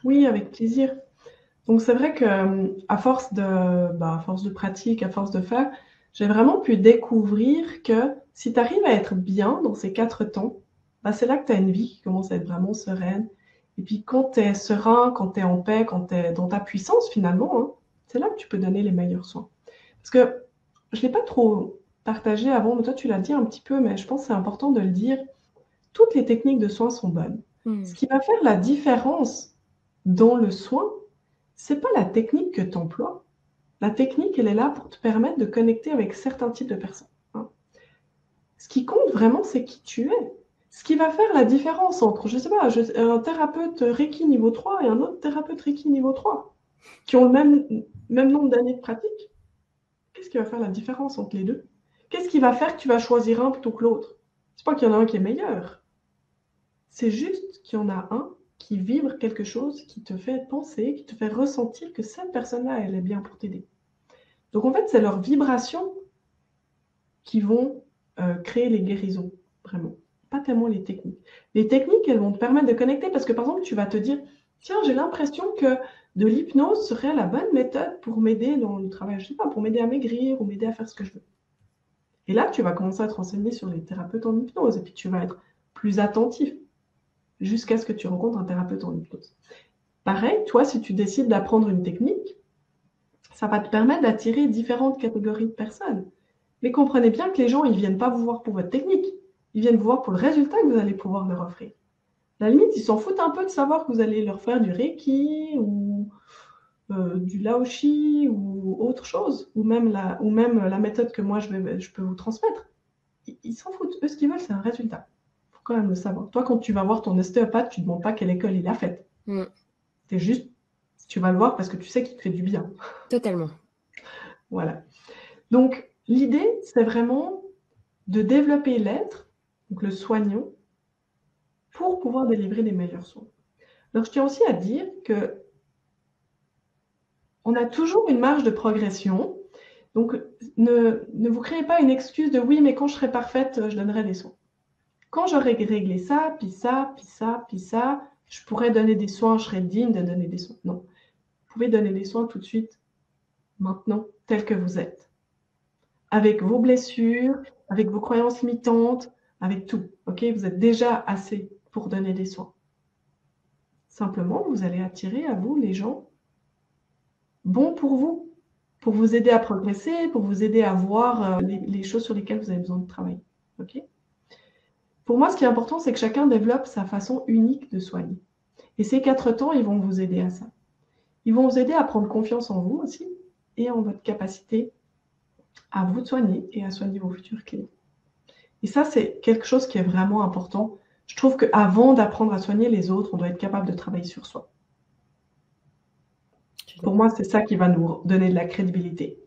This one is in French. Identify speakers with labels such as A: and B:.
A: Oui, avec plaisir. Donc c'est vrai que à force de pratique, à force de faire, j'ai vraiment pu découvrir que si tu arrives à être bien dans ces 4 temps, bah, c'est là que tu as une vie qui commence à être vraiment sereine. Et puis quand tu es serein, quand tu es en paix, quand tu es dans ta puissance finalement, hein, c'est là que tu peux donner les meilleurs soins. Parce que je ne l'ai pas trop partagé avant, mais toi tu l'as dit un petit peu, mais je pense que c'est important de le dire. Toutes les techniques de soins sont bonnes. Ce
B: Hmm.
A: qui va faire la différence dans le soin, c'est pas la technique que tu emploies. La technique, elle est là pour te permettre de connecter avec certains types de personnes, hein. Ce qui compte vraiment, c'est qui tu es. Ce qui va faire la différence entre, je sais pas, un thérapeute Reiki niveau 3 et un autre thérapeute Reiki niveau 3, qui ont le même nombre d'années de pratique, qu'est-ce qui va faire la différence entre les deux? Qu'est-ce qui va faire que tu vas choisir un plutôt que l'autre? C'est pas qu'il y en a un qui est meilleur. C'est juste qu'il y en a un qui vibre quelque chose, qui te fait penser, qui te fait ressentir que cette personne-là, elle est bien pour t'aider. Donc en fait, c'est leurs vibrations qui vont créer les guérisons, vraiment. Pas tellement les techniques. Les techniques, elles vont te permettre de connecter parce que par exemple, tu vas te dire, tiens, j'ai l'impression que de l'hypnose serait la bonne méthode pour m'aider dans le travail, je sais pas, pour m'aider à maigrir ou m'aider à faire ce que je veux. Et là, tu vas commencer à te renseigner sur les thérapeutes en hypnose et puis tu vas être plus attentif jusqu'à ce que tu rencontres un thérapeute en hypnose. Pareil, toi, si tu décides d'apprendre une technique, ça va te permettre d'attirer différentes catégories de personnes. Mais comprenez bien que les gens, ils ne viennent pas vous voir pour votre technique. Ils viennent vous voir pour le résultat que vous allez pouvoir leur offrir. À la limite, ils s'en foutent un peu de savoir que vous allez leur faire du Reiki ou du Laoshi ou autre chose, ou même la méthode que moi je peux vous transmettre. Ils s'en foutent. Eux, ce qu'ils veulent, c'est un résultat. Il faut quand même le savoir. Toi, quand tu vas voir ton ostéopathe, tu ne demandes pas quelle école il a faite.
B: Hmm.
A: C'est juste, tu vas le voir parce que tu sais qu'il te fait du bien.
B: Totalement.
A: Voilà. Donc, l'idée, c'est vraiment de développer l'être, donc le soignant, pour pouvoir délivrer des meilleurs soins. Alors, je tiens aussi à dire que on a toujours une marge de progression. Donc, ne vous créez pas une excuse de oui, mais quand je serai parfaite, je donnerai des soins. Quand j'aurai réglé ça, puis ça, puis ça, puis ça, je pourrais donner des soins, je serai digne de donner des soins. Non, vous pouvez donner des soins tout de suite, maintenant, tel que vous êtes. Avec vos blessures, avec vos croyances limitantes, avec tout. Ok, vous êtes déjà assez pour donner des soins. Simplement, vous allez attirer à vous les gens bons pour vous aider à progresser, pour vous aider à voir les choses sur lesquelles vous avez besoin de travailler. Ok. Pour moi, ce qui est important, c'est que chacun développe sa façon unique de soigner. Et ces 4 temps, ils vont vous aider à ça. Ils vont vous aider à prendre confiance en vous aussi et en votre capacité à vous soigner et à soigner vos futurs clients. Et ça, c'est quelque chose qui est vraiment important. Je trouve qu'avant d'apprendre à soigner les autres, on doit être capable de travailler sur soi.
B: Je suis
A: Pour
B: d'accord.
A: moi, c'est ça qui va nous donner de la crédibilité.